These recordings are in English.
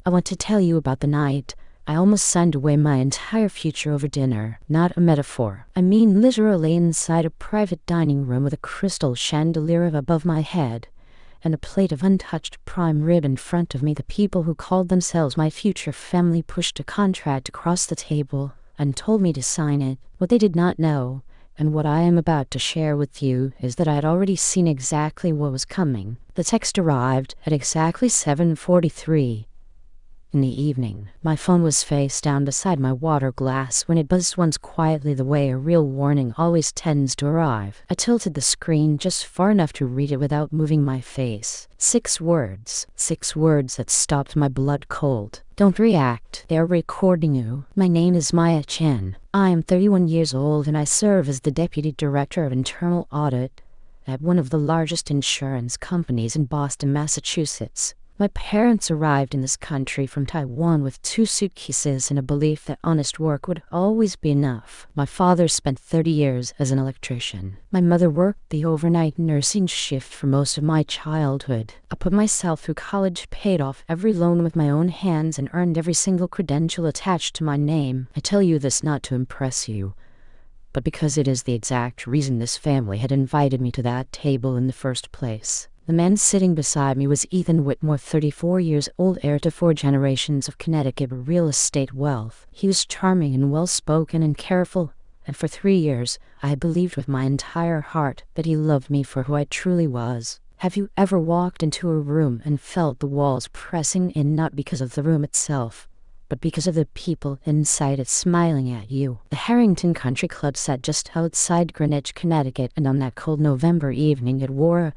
I want to tell you about the night I almost signed away my entire future over dinner. Not a metaphor. I mean literally inside a private dining room with a crystal chandelier above my head and a plate of untouched prime rib in front of me. The people who called themselves my future family pushed a contract across the table and told me to sign it. What they did not know, and what I am about to share with you, is that I had already seen exactly what was coming. The text arrived at exactly 7:43 in the evening. My phone was face down beside my water glass when it buzzed once quietly, the way a real warning always tends to arrive. I tilted the screen just far enough to read it without moving my face. 6 words. 6 words that stopped my blood cold. Don't react. They are recording you. My name is Maya Chen. I am 31 years old and I serve as the Deputy Director of Internal Audit at one of the largest insurance companies in Boston, Massachusetts. My parents arrived in this country from Taiwan with 2 suitcases and a belief that honest work would always be enough. My father spent 30 years as an electrician. My mother worked the overnight nursing shift for most of my childhood. I put myself through college, paid off every loan with my own hands, and earned every single credential attached to my name. I tell you this not to impress you, but because it is the exact reason this family had invited me to that table in the first place. The man sitting beside me was Ethan Whitmore, 34 years old, heir to 4 generations of Connecticut real estate wealth. He was charming and well-spoken and careful, and for 3 years I had believed with my entire heart that he loved me for who I truly was. Have you ever walked into a room and felt the walls pressing in, not because of the room itself, but because of the people inside it smiling at you? The Harrington Country Club sat just outside Greenwich, Connecticut, and on that cold November evening it wore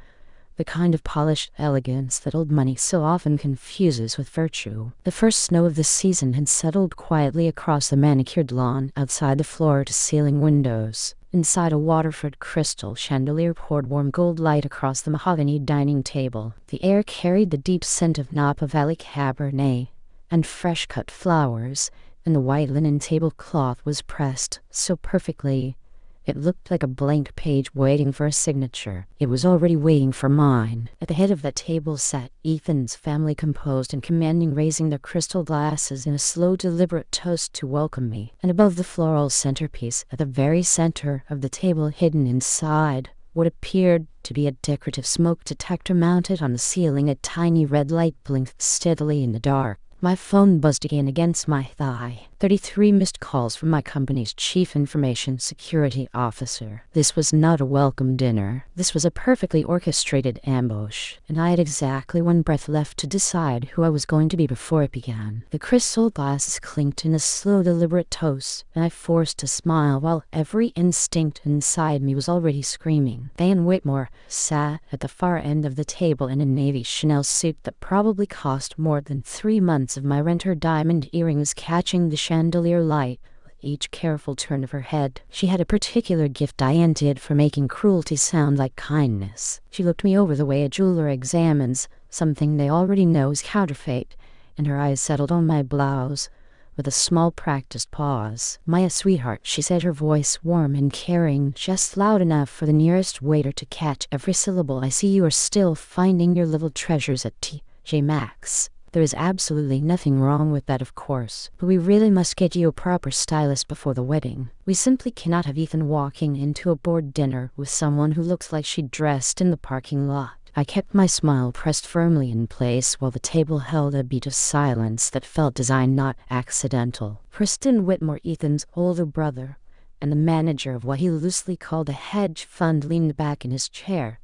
the kind of polished elegance that old money so often confuses with virtue. The first snow of the season had settled quietly across the manicured lawn outside the floor-to-ceiling windows. Inside, a Waterford crystal chandelier poured warm gold light across the mahogany dining table. The air carried the deep scent of Napa Valley Cabernet and fresh-cut flowers, and the white linen tablecloth was pressed so perfectly it looked like a blank page waiting for a signature. It was already waiting for mine. At the head of that table sat Ethan's family, composed and commanding, raising their crystal glasses in a slow, deliberate toast to welcome me. And above the floral centerpiece, at the very center of the table, hidden inside what appeared to be a decorative smoke detector mounted on the ceiling, a tiny red light blinked steadily in the dark. My phone buzzed again against my thigh. 33 missed calls from my company's chief information security officer. This was not a welcome dinner. This was a perfectly orchestrated ambush, and I had exactly 1 breath left to decide who I was going to be before it began. The crystal glasses clinked in a slow, deliberate toast, and I forced a smile while every instinct inside me was already screaming. Van Whitmore sat at the far end of the table in a navy Chanel suit that probably cost more than 3 months of my rent, her diamond earrings catching the chandelier light with each careful turn of her head. She had a particular gift, Diane did, for making cruelty sound like kindness. She looked me over the way a jeweler examines something they already know is counterfeit, and her eyes settled on my blouse with a small practiced pause. "Maya, sweetheart," she said, her voice warm and caring, just loud enough for the nearest waiter to catch every syllable. "I see you are still finding your little treasures at T.J. Maxx. There is absolutely nothing wrong with that, of course, but we really must get you a proper stylist before the wedding. We simply cannot have Ethan walking into a board dinner with someone who looks like she dressed in the parking lot." I kept my smile pressed firmly in place while the table held a beat of silence that felt designed, not accidental. Preston Whitmore, Ethan's older brother, and the manager of what he loosely called a hedge fund, leaned back in his chair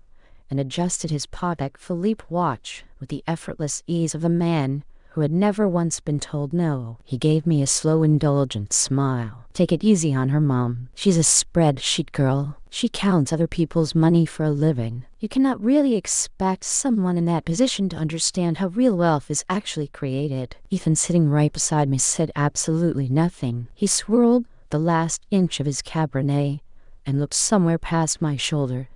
and adjusted his Patek Philippe watch with the effortless ease of a man who had never once been told no. He gave me a slow, indulgent smile. "Take it easy on her, Mom. She's a spreadsheet girl. She counts other people's money for a living. You cannot really expect someone in that position to understand how real wealth is actually created." Ethan, sitting right beside me, said absolutely nothing. He swirled the last inch of his Cabernet and looked somewhere past my shoulder,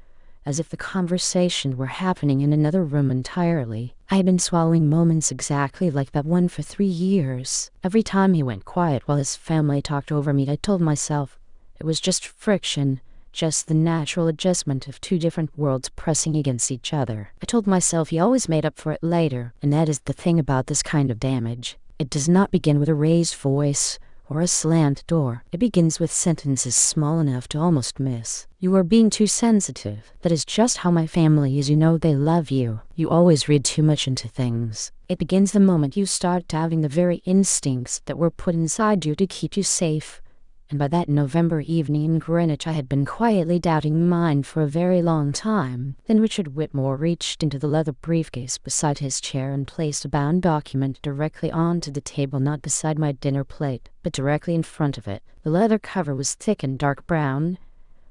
as if the conversation were happening in another room entirely. I had been swallowing moments exactly like that one for 3 years. Every time he went quiet while his family talked over me, I told myself it was just friction, just the natural adjustment of two different worlds pressing against each other. I told myself he always made up for it later, and that is the thing about this kind of damage. It does not begin with a raised voice or a slammed door. It begins with sentences small enough to almost miss. You are being too sensitive. That is just how my family is. You know they love you. You always read too much into things. It begins the moment you start doubting the very instincts that were put inside you to keep you safe. And by that November evening in Greenwich, I had been quietly doubting mine for a very long time. Then Richard Whitmore reached into the leather briefcase beside his chair and placed a bound document directly onto the table, not beside my dinner plate, but directly in front of it. The leather cover was thick and dark brown,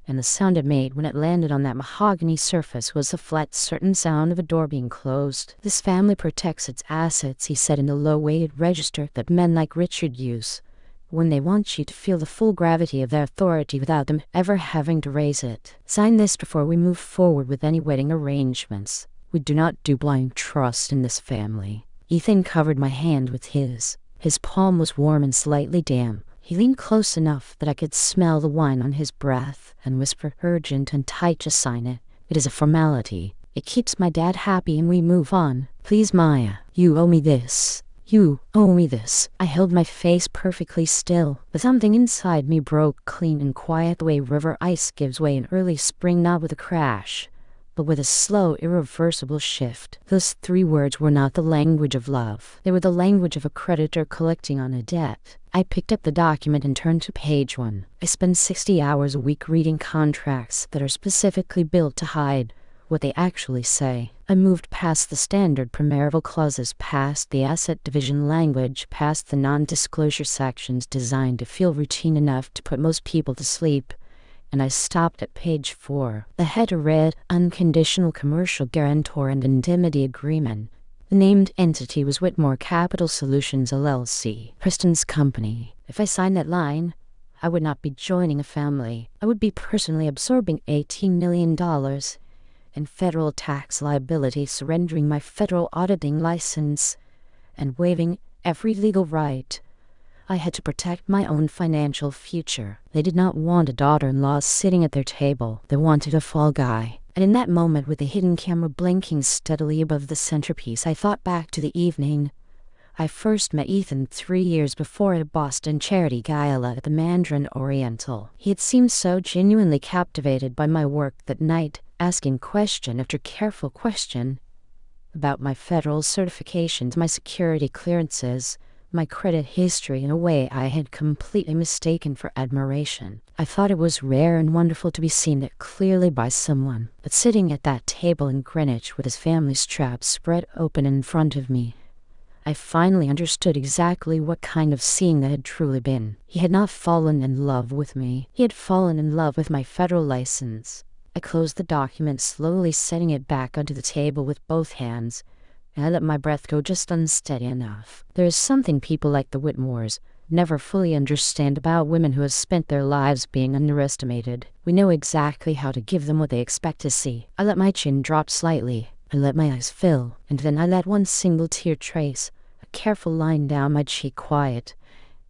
and the sound it made when it landed on that mahogany surface was the flat, certain sound of a door being closed. This family protects its assets, he said in the low-weighted register that men like Richard use when they want you to feel the full gravity of their authority without them ever having to raise it. Sign this before we move forward with any wedding arrangements. We do not do blind trust in this family. Ethan covered my hand with his. His palm was warm and slightly damp. He leaned close enough that I could smell the wine on his breath and whisper urgent and tight, just sign it. It is a formality. It keeps my dad happy and we move on. Please, Maya, you owe me this. You owe me this. I held my face perfectly still, but something inside me broke clean and quiet the way river ice gives way in early spring, not with a crash, but with a slow, irreversible shift. Those 3 words were not the language of love. They were the language of a creditor collecting on a debt. I picked up the document and turned to page 1. I spend 60 hours a week reading contracts that are specifically built to hide what they actually say. I moved past the standard premarital clauses, past the asset division language, past the non-disclosure sections designed to feel routine enough to put most people to sleep, and I stopped at page 4. The header read, Unconditional Commercial Guarantor and Indemnity Agreement. The named entity was Whitmore Capital Solutions LLC, Preston's company. If I signed that line, I would not be joining a family. I would be personally absorbing $18 million in federal tax liability, surrendering my federal auditing license, and waiving every legal right. I had to protect my own financial future. They did not want a daughter-in-law sitting at their table. They wanted a fall guy. And in that moment, with the hidden camera blinking steadily above the centerpiece, I thought back to the evening I first met Ethan 3 years before at a Boston charity gala at the Mandarin Oriental. He had seemed so genuinely captivated by my work that night, asking question after careful question about my federal certifications, my security clearances, my credit history in a way I had completely mistaken for admiration. I thought it was rare and wonderful to be seen that clearly by someone, but sitting at that table in Greenwich with his family's trap spread open in front of me, I finally understood exactly what kind of seeing that had truly been. He had not fallen in love with me. He had fallen in love with my federal license. I closed the document, slowly setting it back onto the table with both hands, and I let my breath go just unsteady enough. There is something people like the Whitmores never fully understand about women who have spent their lives being underestimated. We know exactly how to give them what they expect to see. I let my chin drop slightly. I let my eyes fill, and then I let one single tear trace a careful line down my cheek, quiet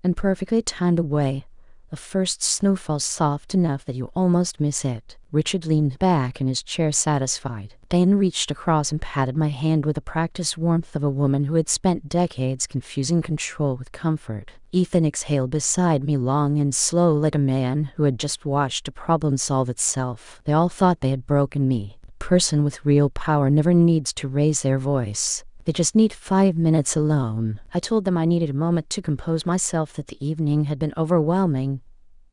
and perfectly timed away. The first snowfall soft enough that you almost miss it. Richard leaned back in his chair, satisfied, then reached across and patted my hand with the practiced warmth of a woman who had spent decades confusing control with comfort. Ethan exhaled beside me, long and slow, like a man who had just watched a problem solve itself. They all thought they had broken me. A person with real power never needs to raise their voice. They just need 5 minutes alone. I told them I needed a moment to compose myself, that the evening had been overwhelming,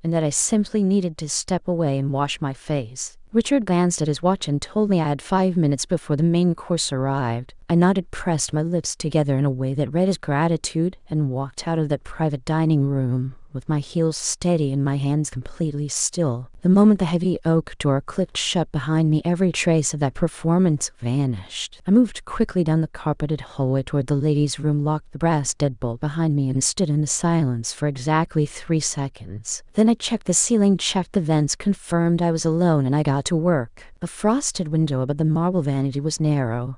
and that I simply needed to step away and wash my face. Richard glanced at his watch and told me I had 5 minutes before the main course arrived. I nodded, pressed my lips together in a way that read as gratitude, and walked out of that private dining room with my heels steady and my hands completely still. The moment the heavy oak door clicked shut behind me, every trace of that performance vanished. I moved quickly down the carpeted hallway toward the ladies' room, locked the brass deadbolt behind me, and stood in the silence for exactly 3 seconds. Then I checked the ceiling, checked the vents, confirmed I was alone, and I got to work. The frosted window above the marble vanity was narrow,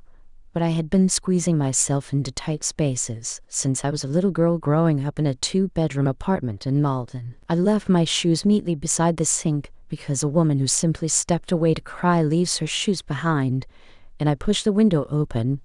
but I had been squeezing myself into tight spaces since I was a little girl growing up in a 2-bedroom apartment in Malden. I left my shoes neatly beside the sink, because a woman who simply stepped away to cry leaves her shoes behind, and I pushed the window open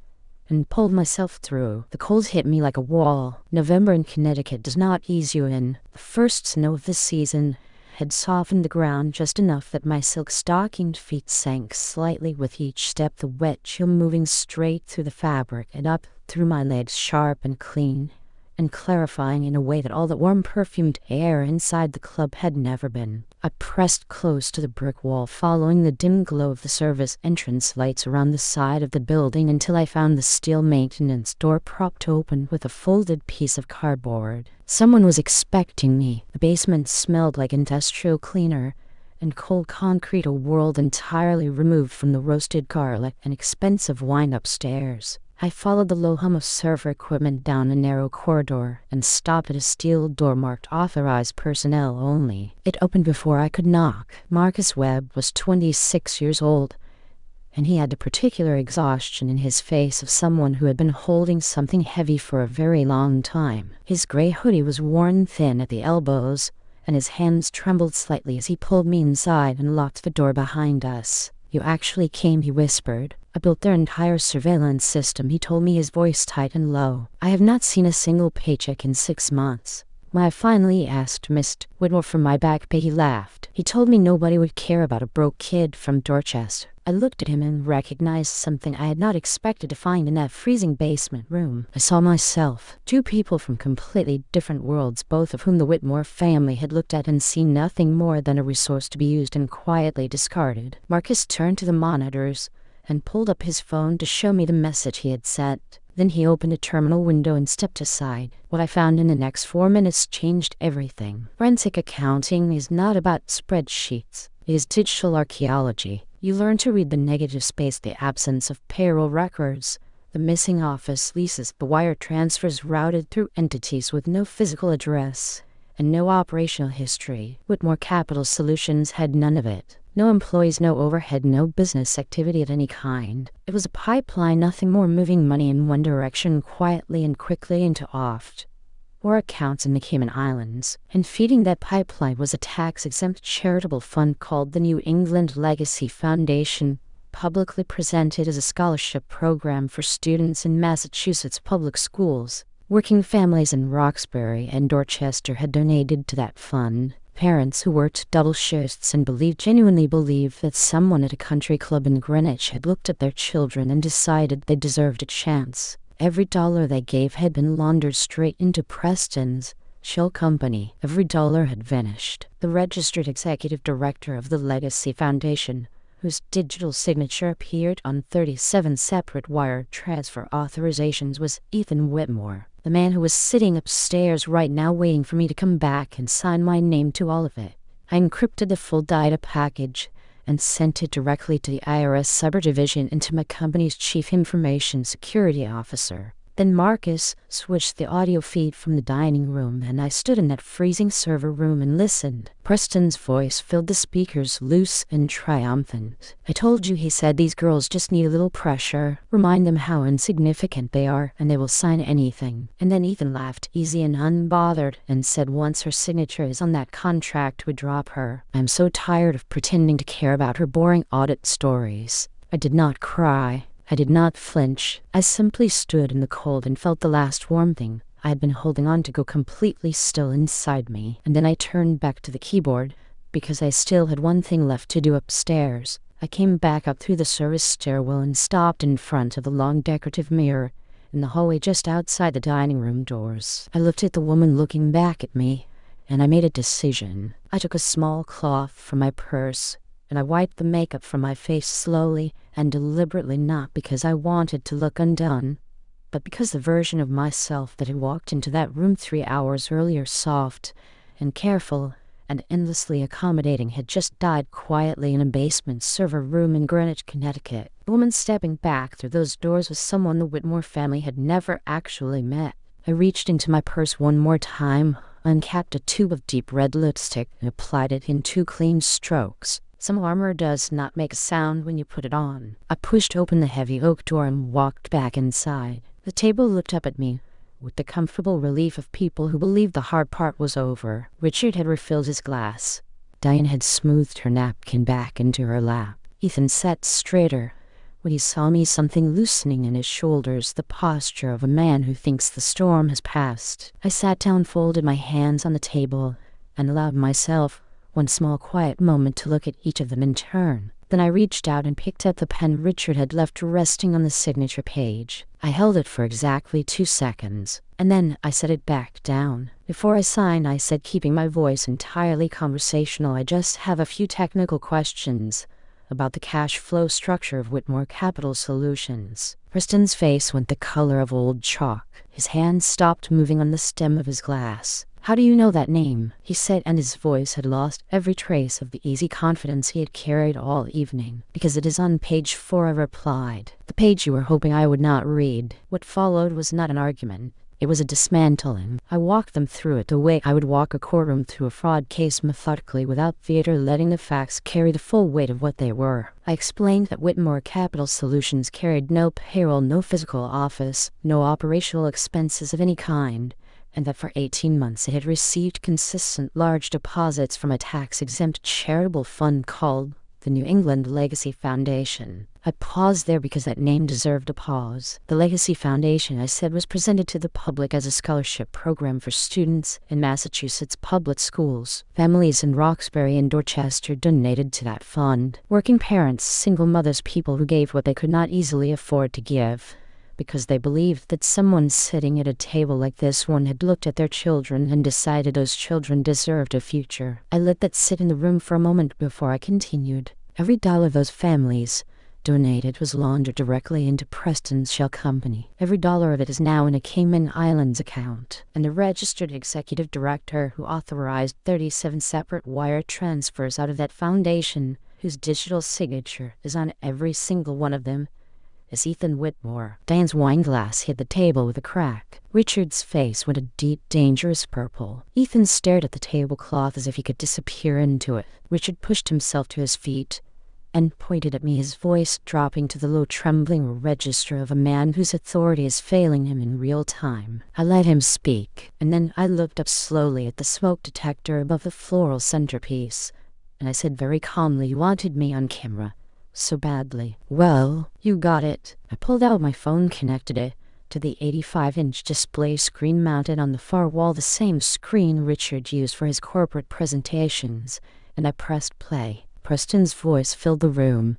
and pulled myself through. The cold hit me like a wall. November in Connecticut does not ease you in. The first snow of the season had softened the ground just enough that my silk-stockinged feet sank slightly with each step, the wet chill moving straight through the fabric and up through my legs, sharp and clean, and clarifying in a way that all the warm perfumed air inside the club had never been. I pressed close to the brick wall, following the dim glow of the service entrance lights around the side of the building until I found the steel maintenance door propped open with a folded piece of cardboard. Someone was expecting me. The basement smelled like industrial cleaner and cold concrete, a world entirely removed from the roasted garlic and expensive wine upstairs. I followed the low hum of server equipment down a narrow corridor and stopped at a steel door marked "Authorized Personnel Only." It opened before I could knock. Marcus Webb was 26 years old, and he had the particular exhaustion in his face of someone who had been holding something heavy for a very long time. His gray hoodie was worn thin at the elbows, and his hands trembled slightly as he pulled me inside and locked the door behind us. "You actually came," he whispered. "I built their entire surveillance system," he told me, his voice tight and low. "I have not seen a single paycheck in 6 months. When I finally asked Mr. Whitmore for my back pay, he laughed. He told me nobody would care about a broke kid from Dorchester." I looked at him and recognized something I had not expected to find in that freezing basement room. I saw myself. Two people from completely different worlds, both of whom the Whitmore family had looked at and seen nothing more than a resource to be used and quietly discarded. Marcus turned to the monitors and pulled up his phone to show me the message he had sent. Then he opened a terminal window and stepped aside. What I found in the next 4 minutes changed everything. Forensic accounting is not about spreadsheets. It is digital archaeology. You learn to read the negative space, the absence of payroll records, the missing office leases, the wire transfers routed through entities with no physical address and no operational history. Whitmore Capital Solutions had none of it. No employees, no overhead, no business activity of any kind. It was a pipeline, nothing more, moving money in one direction quietly and quickly into offshore accounts in the Cayman Islands. And feeding that pipeline was a tax-exempt charitable fund called the New England Legacy Foundation, publicly presented as a scholarship program for students in Massachusetts public schools. Working families in Roxbury and Dorchester had donated to that fund. Parents who worked double shifts and genuinely believed that someone at a country club in Greenwich had looked at their children and decided they deserved a chance. Every dollar they gave had been laundered straight into Preston's shell company. Every dollar had vanished. The registered executive director of the Legacy Foundation, whose digital signature appeared on 37 separate wire transfer authorizations, was Ethan Whitmore. The man who was sitting upstairs right now waiting for me to come back and sign my name to all of it. I encrypted the full data package and sent it directly to the IRS Cyber Division and to my company's Chief Information Security Officer. Then Marcus switched the audio feed from the dining room, and I stood in that freezing server room and listened. Preston's voice filled the speakers, loose and triumphant. "I told you," he said, "these girls just need a little pressure. Remind them how insignificant they are, and they will sign anything." And then Ethan laughed, easy and unbothered, and said once her signature is on that contract, we'd drop her. I'm so tired of pretending to care about her boring audit stories. I did not cry. I did not flinch. I simply stood in the cold and felt the last warm thing I had been holding on to go completely still inside me. And then I turned back to the keyboard, because I still had one thing left to do upstairs. I came back up through the service stairwell and stopped in front of the long decorative mirror in the hallway just outside the dining room doors. I looked at the woman looking back at me, and I made a decision. I took a small cloth from my purse, and I wiped the makeup from my face slowly and deliberately, not because I wanted to look undone, but because the version of myself that had walked into that room 3 hours earlier, soft and careful and endlessly accommodating, had just died quietly in a basement server room in Greenwich, Connecticut. The woman stepping back through those doors was someone the Whitmore family had never actually met. I reached into my purse one more time, uncapped a tube of deep red lipstick, and applied it in 2 clean strokes. Some armor does not make a sound when you put it on. I pushed open the heavy oak door and walked back inside. The table looked up at me with the comfortable relief of people who believed the hard part was over. Richard had refilled his glass, Diane had smoothed her napkin back into her lap. Ethan sat straighter. When he saw me, something loosening in his shoulders, the posture of a man who thinks the storm has passed. I sat down, folded my hands on the table, and allowed myself one small quiet moment to look at each of them in turn. Then I reached out and picked up the pen Richard had left resting on the signature page. I held it for exactly 2 seconds, and then I set it back down. Before I signed, I said, keeping my voice entirely conversational, I just have a few technical questions about the cash flow structure of Whitmore Capital Solutions. Preston's face went the color of old chalk. His hand stopped moving on the stem of his glass. "How do you know that name?" he said, and his voice had lost every trace of the easy confidence he had carried all evening. "Because it is on page 4, I replied. "The page you were hoping I would not read." What followed was not an argument. It was a dismantling. I walked them through it the way I would walk a courtroom through a fraud case, methodically, without theater, letting the facts carry the full weight of what they were. I explained that Whitmore Capital Solutions carried no payroll, no physical office, no operational expenses of any kind, and that for 18 months it had received consistent large deposits from a tax-exempt charitable fund called the New England Legacy Foundation. I paused there because that name deserved a pause. The Legacy Foundation, I said, was presented to the public as a scholarship program for students in Massachusetts public schools. Families in Roxbury and Dorchester donated to that fund. Working parents, single mothers, people who gave what they could not easily afford to give, because they believed that someone sitting at a table like this one had looked at their children and decided those children deserved a future. I let that sit in the room for a moment before I continued. Every dollar those families donated was laundered directly into Preston's shell company. Every dollar of it is now in a Cayman Islands account, and the registered executive director who authorized 37 separate wire transfers out of that foundation, whose digital signature is on every single one of them, is Ethan Whitmore. Diane's wine glass hit the table with a crack. Richard's face went a deep, dangerous purple. Ethan stared at the tablecloth as if he could disappear into it. Richard pushed himself to his feet and pointed at me, his voice dropping to the low, trembling register of a man whose authority is failing him in real time. I let him speak, and then I looked up slowly at the smoke detector above the floral centerpiece, and I said very calmly, "You wanted me on camera so badly. Well, you got it." I pulled out my phone, connected it to the 85-inch display screen mounted on the far wall, the same screen Richard used for his corporate presentations, and I pressed play. Preston's voice filled the room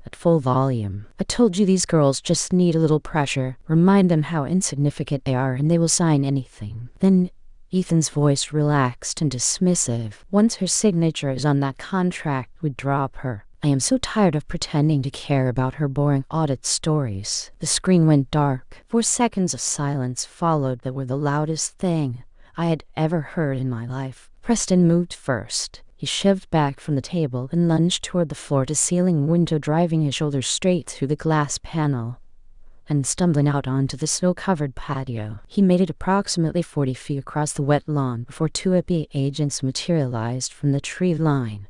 at full volume. "I told you these girls just need a little pressure. Remind them how insignificant they are, and they will sign anything." Then Ethan's voice relaxed and dismissive. "Once her signature is on that contract, we'd drop her. I am so tired of pretending to care about her boring audit stories." The screen went dark. 4 seconds of silence followed that were the loudest thing I had ever heard in my life. Preston moved first. He shoved back from the table and lunged toward the floor-to-ceiling window, driving his shoulders straight through the glass panel and stumbling out onto the snow-covered patio. He made it approximately 40 feet across the wet lawn before 2 FBI agents materialized from the tree line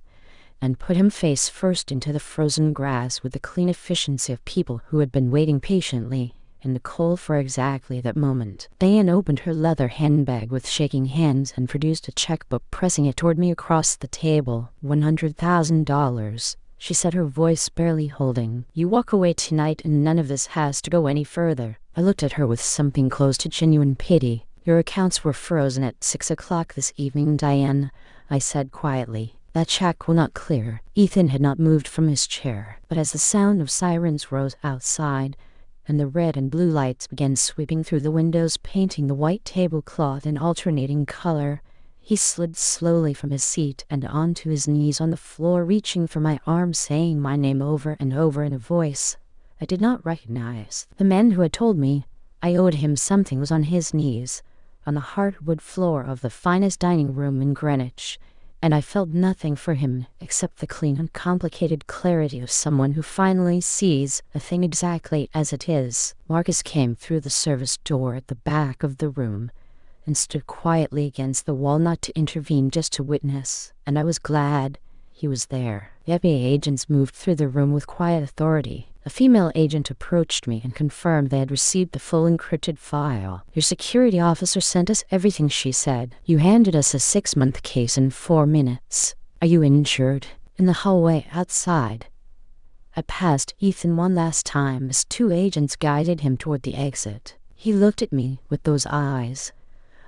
and put him face first into the frozen grass with the clean efficiency of people who had been waiting patiently in the cold for exactly that moment. Diane opened her leather handbag with shaking hands and produced a checkbook, pressing it toward me across the table. $100,000, she said, her voice barely holding. "You walk away tonight and none of this has to go any further." I looked at her with something close to genuine pity. "Your accounts were frozen at 6 o'clock this evening, Diane," I said quietly. "That check will not clear." Ethan had not moved from his chair, but as the sound of sirens rose outside, and the red and blue lights began sweeping through the windows, painting the white tablecloth in alternating color, he slid slowly from his seat and onto his knees on the floor, reaching for my arm, saying my name over and over in a voice I did not recognize. The man who had told me I owed him something was on his knees, on the hardwood floor of the finest dining room in Greenwich, and I felt nothing for him except the clean, uncomplicated clarity of someone who finally sees a thing exactly as it is. Marcus came through the service door at the back of the room and stood quietly against the wall, not to intervene, just to witness, and I was glad he was there. The FBI agents moved through the room with quiet authority. A female agent approached me and confirmed they had received the full encrypted file. "Your security officer sent us everything," she said. "You handed us a 6-month case in 4 minutes." Are you injured? In the hallway outside. I passed Ethan one last time as two agents guided him toward the exit. He looked at me with those eyes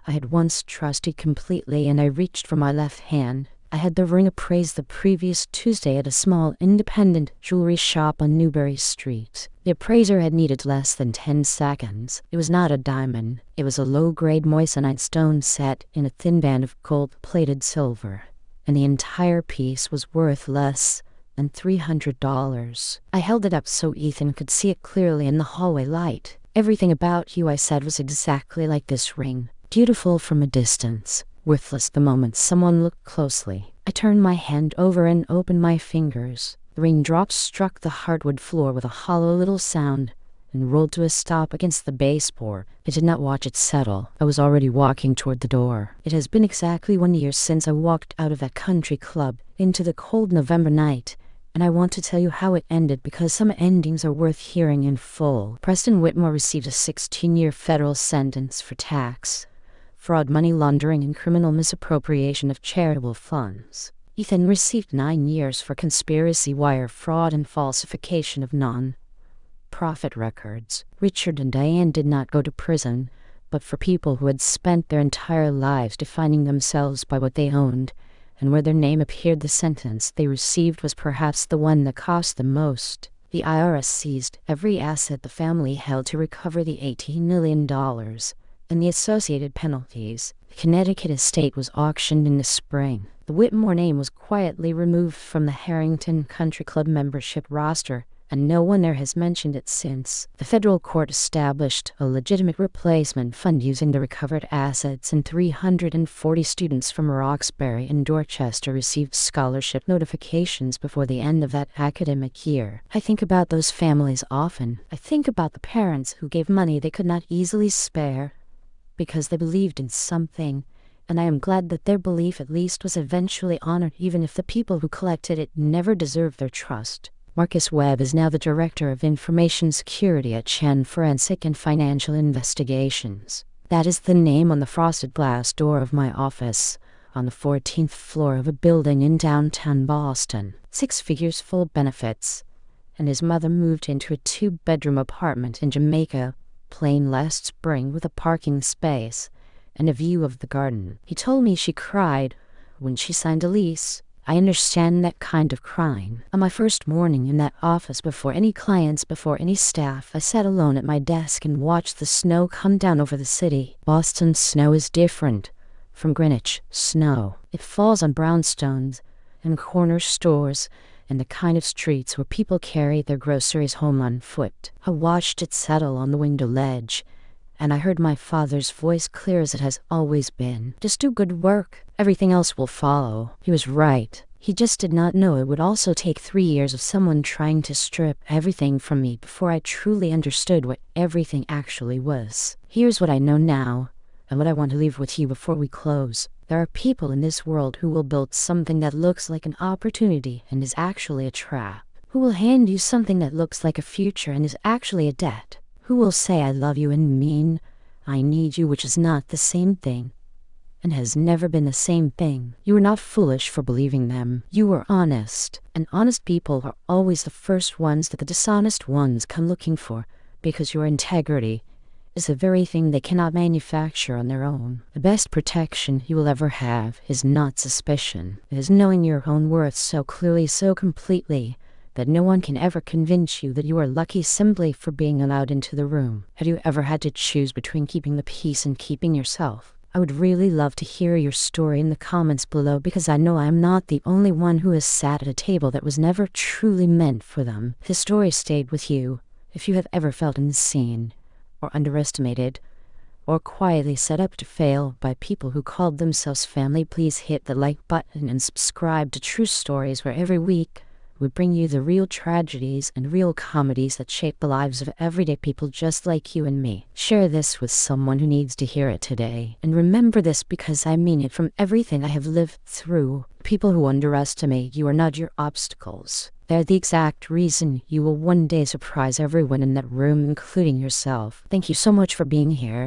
I had once trusted completely, and I reached for my left hand. I had the ring appraised the previous Tuesday at a small independent jewelry shop on Newbury Street. The appraiser had needed less than 10 seconds. It was not a diamond. It was a low-grade moissanite stone set in a thin band of gold-plated silver, and the entire piece was worth less than $300. I held it up so Ethan could see it clearly in the hallway light. Everything about you, I said, was exactly like this ring. Beautiful from a distance, worthless the moment someone looked closely. I turned my hand over and opened my fingers. The raindrops struck the hardwood floor with a hollow little sound and rolled to a stop against the baseboard. I did not watch it settle. I was already walking toward the door. It has been exactly 1 year since I walked out of that country club into the cold November night, and I want to tell you how it ended because some endings are worth hearing in full. Preston Whitmore received a 16-year federal sentence for tax, fraud, money laundering, and criminal misappropriation of charitable funds. Ethan received 9 years for conspiracy, wire fraud, and falsification of non-profit records. Richard and Diane did not go to prison, but for people who had spent their entire lives defining themselves by what they owned and where their name appeared, the sentence they received was perhaps the one that cost the most. The IRS seized every asset the family held to recover the $18 million. And the associated penalties. The Connecticut estate was auctioned in the spring. The Whitmore name was quietly removed from the Harrington Country Club membership roster, and no one there has mentioned it since. The federal court established a legitimate replacement fund using the recovered assets, and 340 students from Roxbury and Dorchester received scholarship notifications before the end of that academic year. I think about those families often. I think about the parents who gave money they could not easily spare because they believed in something, and I am glad that their belief at least was eventually honored, even if the people who collected it never deserved their trust. Marcus Webb is now the Director of Information Security at Chen Forensic and Financial Investigations. That is the name on the frosted glass door of my office, on the 14th floor of a building in downtown Boston. 6 figures, full benefits, and his mother moved into a 2-bedroom apartment in Jamaica Plain last spring with a parking space and a view of the garden. He told me she cried when she signed a lease. I understand that kind of crying. On my first morning in that office, before any clients, before any staff, I sat alone at my desk and watched the snow come down over the city. Boston snow is different from Greenwich snow. It falls on brownstones and corner stores and the kind of streets where people carry their groceries home on foot. I watched it settle on the window ledge, and I heard my father's voice clear as it has always been. Just do good work. Everything else will follow. He was right. He just did not know it would also take 3 years of someone trying to strip everything from me before I truly understood what everything actually was. Here's what I know now, and what I want to leave with you before we close. There are people in this world who will build something that looks like an opportunity and is actually a trap. Who will hand you something that looks like a future and is actually a debt. Who will say I love you and mean I need you, which is not the same thing and has never been the same thing. You are not foolish for believing them. You are honest, and honest people are always the first ones that the dishonest ones come looking for, because your integrity is the very thing they cannot manufacture on their own. The best protection you will ever have is not suspicion. It is knowing your own worth so clearly, so completely, that no one can ever convince you that you are lucky simply for being allowed into the room. Have you ever had to choose between keeping the peace and keeping yourself? I would really love to hear your story in the comments below, because I know I am not the only one who has sat at a table that was never truly meant for them. If this story stayed with you, if you have ever felt unseen, or underestimated, or quietly set up to fail by people who called themselves family, please hit the like button and subscribe to True Stories, where every week we bring you the real tragedies and real comedies that shape the lives of everyday people just like you and me. Share this with someone who needs to hear it today. And remember this, because I mean it, from everything I have lived through. People who underestimate you are not your obstacles. They're the exact reason you will one day surprise everyone in that room, including yourself. Thank you so much for being here.